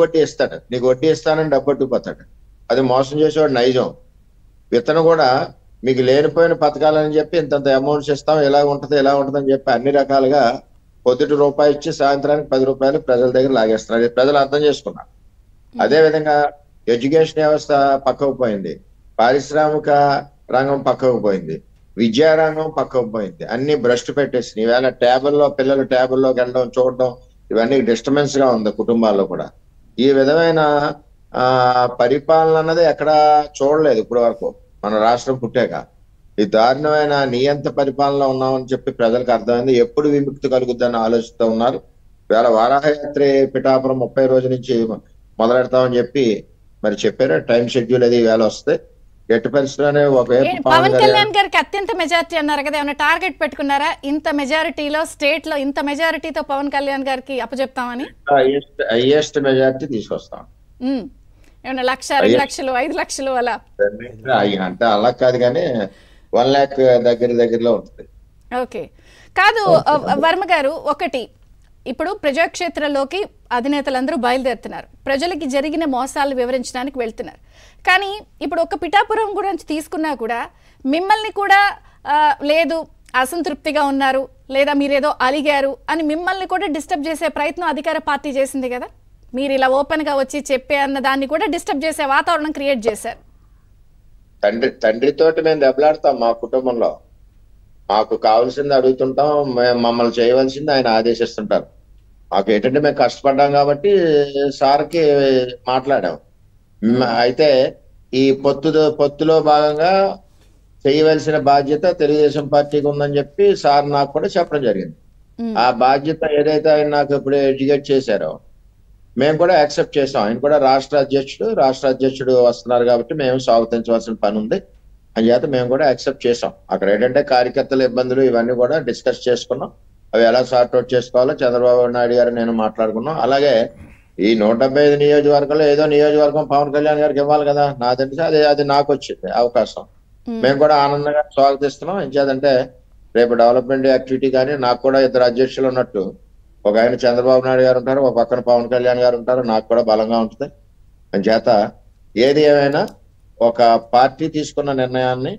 వడ్డీ ఇస్తాడు, నీకు వడ్డీ ఇస్తానని డబ్బు పట్టుకుపోతాడు. అది మోసం చేసేవాడు నైజం. ఇతను కూడా మీకు లేనిపోయిన పథకాలని చెప్పి ఇంతంత అమౌంట్స్ ఇస్తాం, ఇలా ఉంటది ఇలా ఉంటది అని చెప్పి అన్ని రకాలుగా పొద్దుటి రూపాయి ఇచ్చి సాయంత్రానికి 10 రూపాయలు ప్రజల దగ్గర లాగేస్తున్నారు. ఇది ప్రజలు అర్థం చేసుకున్నారు. అదే విధంగా ఎడ్యుకేషన్ వ్యవస్థ పక్కకు పోయింది, పారిశ్రామిక రంగం పక్కకు పోయింది, విద్యారంగం పక్కకు పోయింది. అన్ని భ్రష్టు పెట్టేసి ఈవేళ పిల్లలు ట్యాబుల్లోకి వెళ్ళడం చూడడం ఇవన్నీ డిస్టర్బెన్స్ గా ఉంది కుటుంబాల్లో కూడా. ఈ విధమైన పరిపాలన అన్నది ఎక్కడా చూడలేదు ఇప్పటి వరకు మన రాష్ట్రం పుట్టాక. ఈ దారుణమైన నియంత పరిపాలన ఉన్నామని చెప్పి ప్రజలకు అర్థమైంది. ఎప్పుడు విముక్తి కలుగుద్దని ఆలోచిస్తూ ఉన్నారు. వేళ వారాహయాత్రి పిఠాపురం 30 రోజుల నుంచి మొదలెడతామని చెప్పి మరి చెప్పారు. టైం షెడ్యూల్ అది వేళ వస్తే ఎట్టి పరిస్థితుల్లోనే పవన్ కళ్యాణ్ గారికి అత్యంత మెజారిటీ అన్నారు కదా, ఏమైనా టార్గెట్ పెట్టుకున్నారా? ఇంత మెజారిటీలో స్టేట్ లో ఇంత మెజారిటీతో పవన్ కళ్యాణ్ గారికి అప్పచెప్తామని హైయెస్ట్ మెజారిటీ తీసుకొస్తాం. ఏమన్నా 1,00,000, 2 లక్షలు, 5 లక్షలు అలా అంటే అలా కాదు కానీ 1 lakh దగ్గరలో ఉంటుంది. ఓకే కాదు వర్మ గారు, ఒకటి ఇప్పుడు ప్రజాక్షేత్రంలోకి అధినేతలందరూ బయలుదేరుతున్నారు, ప్రజలకి జరిగిన మోసాలు వివరించడానికి వెళ్తున్నారు. కానీ ఇప్పుడు ఒక పిఠాపురం గురించి తీసుకున్నా కూడా మిమ్మల్ని కూడా లేదు అసంతృప్తిగా ఉన్నారు లేదా మీరేదో అలిగారు అని మిమ్మల్ని కూడా డిస్టర్బ్ చేసే ప్రయత్నం అధికార పార్టీ చేసింది కదా. మీరు ఇలా ఓపెన్ గా వచ్చి చెప్పే అన్న దాన్ని కూడా డిస్టర్బ్ చేసే వాతావరణం క్రియేట్ చేశారు. తండ్రితోటి మేము దెబ్బలాడతాం. మా కుటుంబంలో మాకు కావాల్సింది అడుగుతుంటాం, మమ్మల్ని చేయవలసింది ఆయన ఆదేశిస్తుంటారు. మాకు ఏంటంటే మేము కష్టపడ్డాం కాబట్టి సార్కి మాట్లాడాం. అయితే ఈ పొత్తులో భాగంగా చేయవలసిన బాధ్యత తెలుగుదేశం పార్టీకి ఉందని చెప్పి సార్ నాకు కూడా చెప్పడం జరిగింది. ఆ బాధ్యత ఏదైతే ఆయన నాకు ఇప్పుడు ఎడ్యుకేట్ చేశారో మేము కూడా యాక్సెప్ట్ చేసాం. ఆయన కూడా రాష్ట్ర అధ్యక్షుడు వస్తున్నారు కాబట్టి మేము స్వాగతించవలసిన పని ఉంది అని చేత మేము కూడా యాక్సెప్ట్ చేసాం. అక్కడ ఏంటంటే కార్యకర్తల ఇబ్బందులు ఇవన్నీ కూడా డిస్కస్ చేసుకున్నాం. అవి ఎలా సార్ట్అవుట్ చేసుకోవాలో చంద్రబాబు నాయుడు గారు నేను మాట్లాడుకున్నాం. అలాగే ఈ 175 నియోజకవర్గంలో ఏదో నియోజకవర్గం పవన్ కళ్యాణ్ గారికి ఇవ్వాలి కదా, నాదంటే అది నాకు వచ్చింది అవకాశం. మేము కూడా ఆనందంగా స్వాగతిస్తున్నాం. ఇంకేదంటే రేపు డెవలప్మెంట్ యాక్టివిటీ కానీ నాకు కూడా 2 అధ్యక్షులు ఉన్నట్టు, ఒక ఆయన చంద్రబాబు నాయుడు గారు ఉంటారు, ఒక పక్కన పవన్ కళ్యాణ్ గారు ఉంటారు, నాకు కూడా బలంగా ఉంటుంది. చేత ఏది ఏమైనా ఒక పార్టీ తీసుకున్న నిర్ణయాన్ని,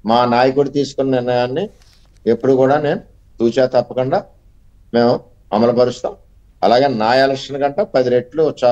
మా నాయకుడు తీసుకున్న నిర్ణయాన్ని ఎప్పుడు కూడా నేను తూచా తప్పకుండా మేము అమలుపరుస్తాం. అలాగే నా ఎలక్షన్ కంటే 10 రెట్లు ఉత్సాహం